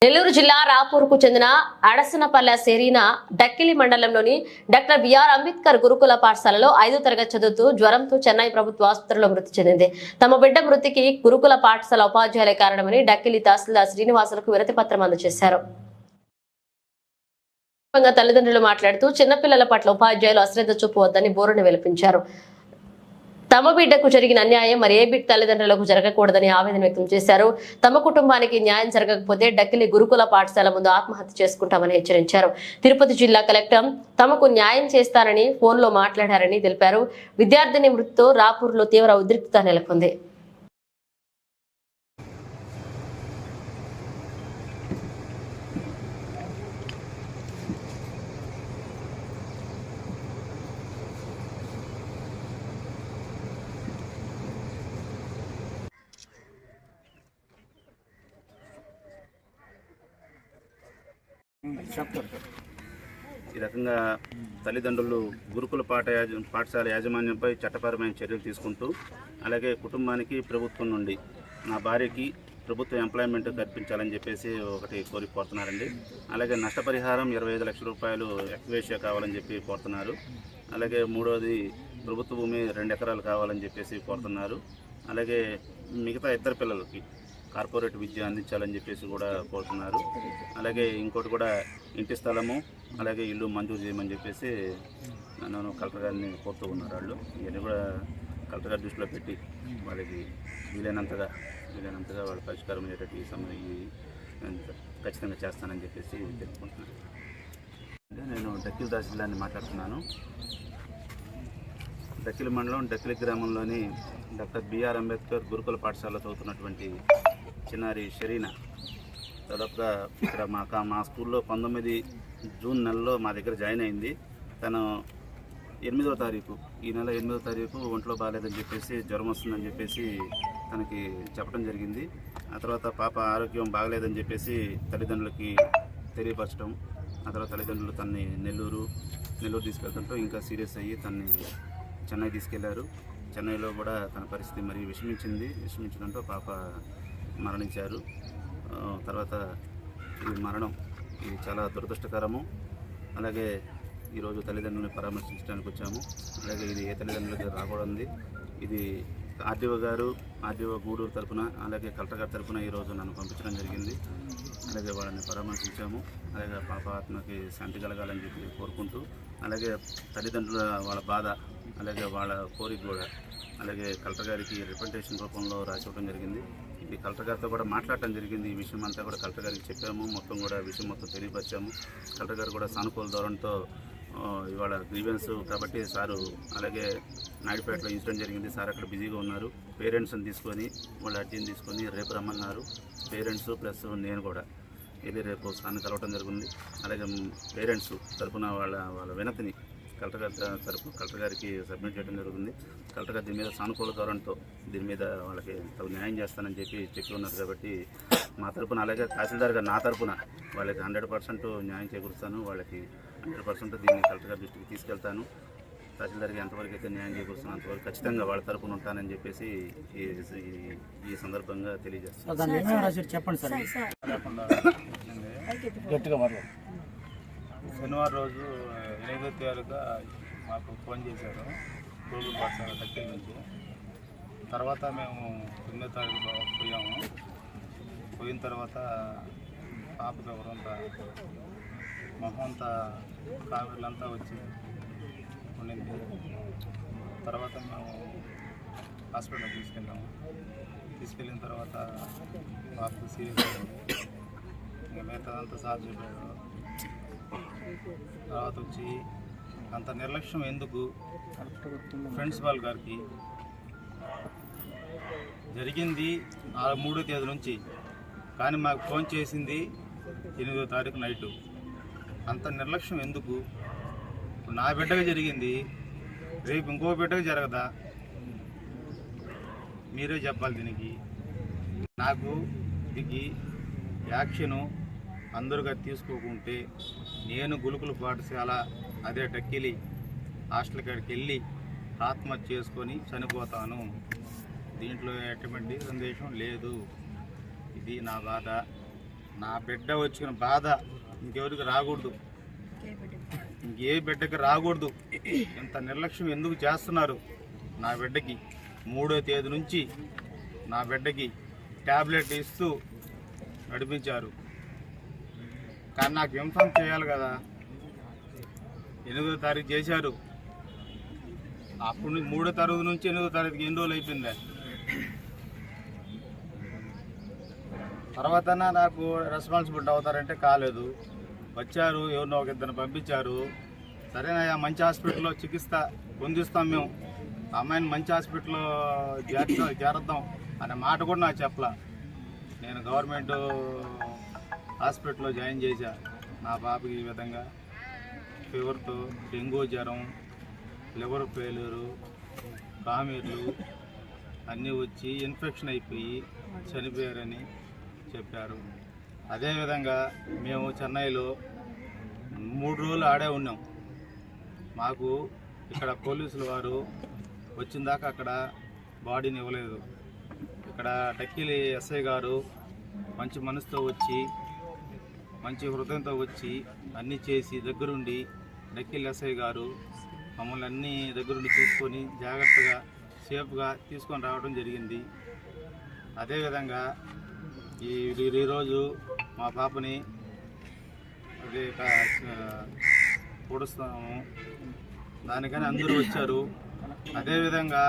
నెల్లూరు జిల్లా రాపూర్కు చెందిన అడసనపల్లె సెరీనా డక్కిలి మండలంలోని డాక్టర్ బిఆర్ అంబేద్కర్ గురుకుల పాఠశాలలో 5వ తరగతి చదువుతూ జ్వరంతో చెన్నై ప్రభుత్వ ఆసుపత్రిలో మృతి చెందింది. తమ బిడ్డ మృతికి గురుకుల పాఠశాల ఉపాధ్యాయులే కారణమని డక్కిలి తహసీల్దార్ శ్రీనివాసులకు వినతి పత్రం అందజేశారు. తల్లిదండ్రులు మాట్లాడుతూ చిన్నపిల్లల పట్ల ఉపాధ్యాయులు అశ్రద్ధ చూపవద్దని బోరును వెలిపించారు. తమ బిడ్డకు జరిగిన అన్యాయం మరి ఏ బిడ్డ తల్లిదండ్రులకు జరగకూడదని ఆవేదన వ్యక్తం చేశారు. తమ కుటుంబానికి న్యాయం జరగకపోతే డక్కిలి గురుకుల పాఠశాల ముందు ఆత్మహత్య చేసుకుంటామని హెచ్చరించారు. తిరుపతి జిల్లా కలెక్టర్ తమకు న్యాయం చేస్తారని ఫోన్లో మాట్లాడారని తెలిపారు. విద్యార్థిని మృతితో రాపూర్లో తీవ్ర ఉద్రిక్తత నెలకొంది. ఈ రకంగా తల్లిదండ్రులు గురుకుల పాఠశాల యాజమాన్యంపై చట్టపరమైన చర్యలు తీసుకుంటూ, అలాగే కుటుంబానికి ప్రభుత్వం నుండి నా భార్యకి ప్రభుత్వ ఎంప్లాయ్మెంట్ కల్పించాలని చెప్పేసి ఒకటి కోరి కోరుతున్నారండి. అలాగే నష్టపరిహారం 25 లక్షల రూపాయలు ఎక్వేషియా కావాలని చెప్పి కోరుతున్నారు. అలాగే మూడోది ప్రభుత్వ భూమి 2 ఎకరాలు కావాలని చెప్పేసి కోరుతున్నారు. అలాగే మిగతా ఇద్దరు పిల్లలకి కార్పొరేట్ విద్య అందించాలని చెప్పేసి కూడా కోరుతున్నారు. అలాగే ఇంకోటి కూడా ఇంటి స్థలము అలాగే ఇల్లు మంజూరు చేయమని చెప్పేసి నన్ను కలెక్టర్ గారిని కోరుతూ ఉన్నారు. వాళ్ళు ఇవన్నీ కూడా కలెక్టర్ గారి దృష్టిలో పెట్టి వాళ్ళకి వీలైనంతగా వాళ్ళ పరిష్కారం అయ్యేటట్టు ఈ ఖచ్చితంగా చేస్తానని చెప్పేసి తెలుసుకుంటున్నాను. నేను డక్కిలి తహసీల్దార్ని మాట్లాడుతున్నాను. డక్కిలి మండలం డక్కిలి గ్రామంలోని డాక్టర్ బిఆర్ అంబేద్కర్ గురుకుల పాఠశాలలో చదువుతున్నటువంటి చిన్నారి షరీనా దాదాపుగా ఇక్కడ మా స్కూల్లో 19 జూన్ నెలలో మా దగ్గర జాయిన్ అయింది. తను 8వ తారీఖు ఈ నెల 8వ తారీఖు ఒంట్లో బాగాలేదని చెప్పేసి జ్వరం వస్తుందని చెప్పేసి తనకి చెప్పడం జరిగింది. ఆ తర్వాత పాప ఆరోగ్యం బాగలేదని చెప్పేసి తల్లిదండ్రులకి తెలియపరచడం, ఆ తర్వాత తల్లిదండ్రులు తనని నెల్లూరు తీసుకెళ్తుంటూ ఇంకా సీరియస్ అయ్యి తనని చెన్నై తీసుకెళ్లారు. చెన్నైలో కూడా తన పరిస్థితి మరి విషమించడంతో పాప మరణించారు. తర్వాత ఈ మరణం ఇది చాలా దురదృష్టకరము. అలాగే ఈరోజు తల్లిదండ్రులను పరామర్శించడానికి వచ్చాము. అలాగే ఇది ఏ తల్లిదండ్రులకి రాకూడదు. ఇది ఆర్డీఓ గూడూరు తరఫున అలాగే కలెక్టర్ గారి తరఫున ఈరోజు నన్ను పంపించడం జరిగింది. అలాగే వాళ్ళని పరామర్శించాము. అలాగే పాప ఆత్మకి శాంతి కలగాలని చెప్పి కోరుకుంటూ, అలాగే తల్లిదండ్రుల వాళ్ళ బాధ అలాగే వాళ్ళ కోరిక కూడా అలాగే కలెక్టర్ గారికి రిప్రజెంటేషన్ రూపంలో రాసివ్వడం జరిగింది. ఇది కలెక్టర్ గారితో కూడా మాట్లాడటం జరిగింది. ఈ విషయం అంతా కూడా కలెక్టర్ గారికి చెప్పాము. మొత్తం కూడా విషయం మొత్తం తెలియపరిచాము. కలెక్టర్ గారు కూడా సానుకూల ధోరణితో ఇవాళ గ్రీవెన్స్ కాబట్టి సారు అలాగే నాయుడుపేటలో ఇన్సిడెంట్ జరిగింది. సార్ అక్కడ బిజీగా ఉన్నారు. పేరెంట్స్ని తీసుకొని వాళ్ళ అర్జీని తీసుకొని రేపు రమ్మన్నారు. పేరెంట్స్ ప్లస్ నేను కూడా ఇది రేపు సార్ని కలవటం జరిగింది. అలాగే పేరెంట్స్ తరఫున వాళ్ళ వినతిని కలెక్టర్ గారికి సబ్మిట్ చేయడం జరుగుతుంది. కలెక్టర్ గారు దీని మీద సానుకూల ధోరణితో దీని మీద వాళ్ళకి తగు న్యాయం చేస్తానని చెప్పి ఉన్నారు. కాబట్టి మా తరఫున అలాగే తహసీల్దార్ గారు నా తరఫున వాళ్ళకి 100% న్యాయం చేకూరుస్తాను. వాళ్ళకి 100% దీన్ని కలెక్టర్ గారి దృష్టికి తీసుకెళ్తాను. తహసీల్దార్కి ఎంతవరకు అయితే న్యాయం చేకూరుస్తాను అంతవరకు ఖచ్చితంగా వాళ్ళ తరఫున ఉంటానని చెప్పేసి ఈ సందర్భంగా తెలియజేస్తాను. చెప్పండి సార్. శనివారం రోజు 8వ తారీఖుగా మాకు ఫోన్ చేశారు గురుకుల పాఠశాల డక్కిలి నుంచి. తర్వాత మేము 9వ తారీఖులో పోయిన తర్వాత పాపకు ఎవరంతా మొహం అంతా కావిళ్ళంతా వచ్చి ఉండింది. తర్వాత మేము హాస్పిటల్కి తీసుకెళ్ళిన తర్వాత పాపకు సీరియస్ అయింది. ఇంకా మిగతాదంతా సార్ చెప్పారు. తర్వాత వచ్చి అంత నిర్లక్ష్యం ఎందుకు ప్రిన్సిపాల్ గారికి జరిగింది 3వ తేదీ నుంచి, కానీ మాకు ఫోన్ చేసింది 8వ తారీఖు నైటు. అంత నిర్లక్ష్యం ఎందుకు? నా బిడ్డగా జరిగింది, రేపు ఇంకో బిడ్డగా జరగదా? మీరే చెప్పాలి దీనికి. నాకు దీనికి యాక్షను అందరుగా తీసుకోకుంటే నేను గురుకుల పాఠశాల అదే డక్కిలి హాస్టల్ కాడికి వెళ్ళి ఆత్మహత్య చేసుకొని చనిపోతాను. దీంట్లో ఎటువంటి సందేశం లేదు. ఇది నా బాధ. నా బిడ్డ వచ్చిన బాధ ఇంకెవరికి రాకూడదు, ఇంకే బిడ్డకి రాకూడదు. ఇంత నిర్లక్ష్యం ఎందుకు చేస్తున్నారు? నా బిడ్డకి 3వ తేదీ నుంచి నా బిడ్డకి ట్యాబ్లెట్ ఇస్తూ నడిపించారు. కానీ నాకు ఇన్ఫార్మ్ చేయాలి కదా. 8వ తారీఖు చేశారు. అప్పుడు 3వ తరగతి నుంచి 8వ తరగతికి ఎన్ని రోజులు అయిపోయిందా? తర్వాత నాకు రెస్పాన్సిబిలిటీ అవుతారంటే కాలేదు. వచ్చారు, ఎవరినో ఒక ఇద్దరిని పంపించారు. సరేనా, మంచి హాస్పిటల్లో చికిత్స పొందిస్తాం మేము, అమ్మాయిని మంచి హాస్పిటల్లో చేరద్దాం అనే మాట కూడా నాకు చెప్పలా. నేను గవర్నమెంట్ హాస్పిటల్లో జాయిన్ చేశా. నా పాపకి ఈ విధంగా ఫీవర్తో డెంగ్యూ జ్వరం, లివర్ ఫెయిల్యూరు, కామెర్లు అన్నీ వచ్చి ఇన్ఫెక్షన్ అయిపోయి చనిపోయారని చెప్పారు. అదేవిధంగా మేము చెన్నైలో 3 రోజులు ఆడే ఉన్నాం. మాకు ఇక్కడ పోలీసుల వారు వచ్చిన దాకా అక్కడ బాడీని ఇవ్వలేదు. ఇక్కడ టక్కిలి ఎస్ఐ గారు మంచి మనసుతో వచ్చి, మంచి హృదయంతో వచ్చి అన్నీ చేసి దగ్గరుండి, టక్కిలి ఎస్ఐ గారు మమ్మల్ని అన్నీ దగ్గరుండి చూసుకొని జాగ్రత్తగా సేఫ్గా తీసుకొని రావడం జరిగింది. అదేవిధంగా ఈరోజు మా పాపని అదే పొడుస్తాము, దానికని అందరూ వచ్చారు. అదేవిధంగా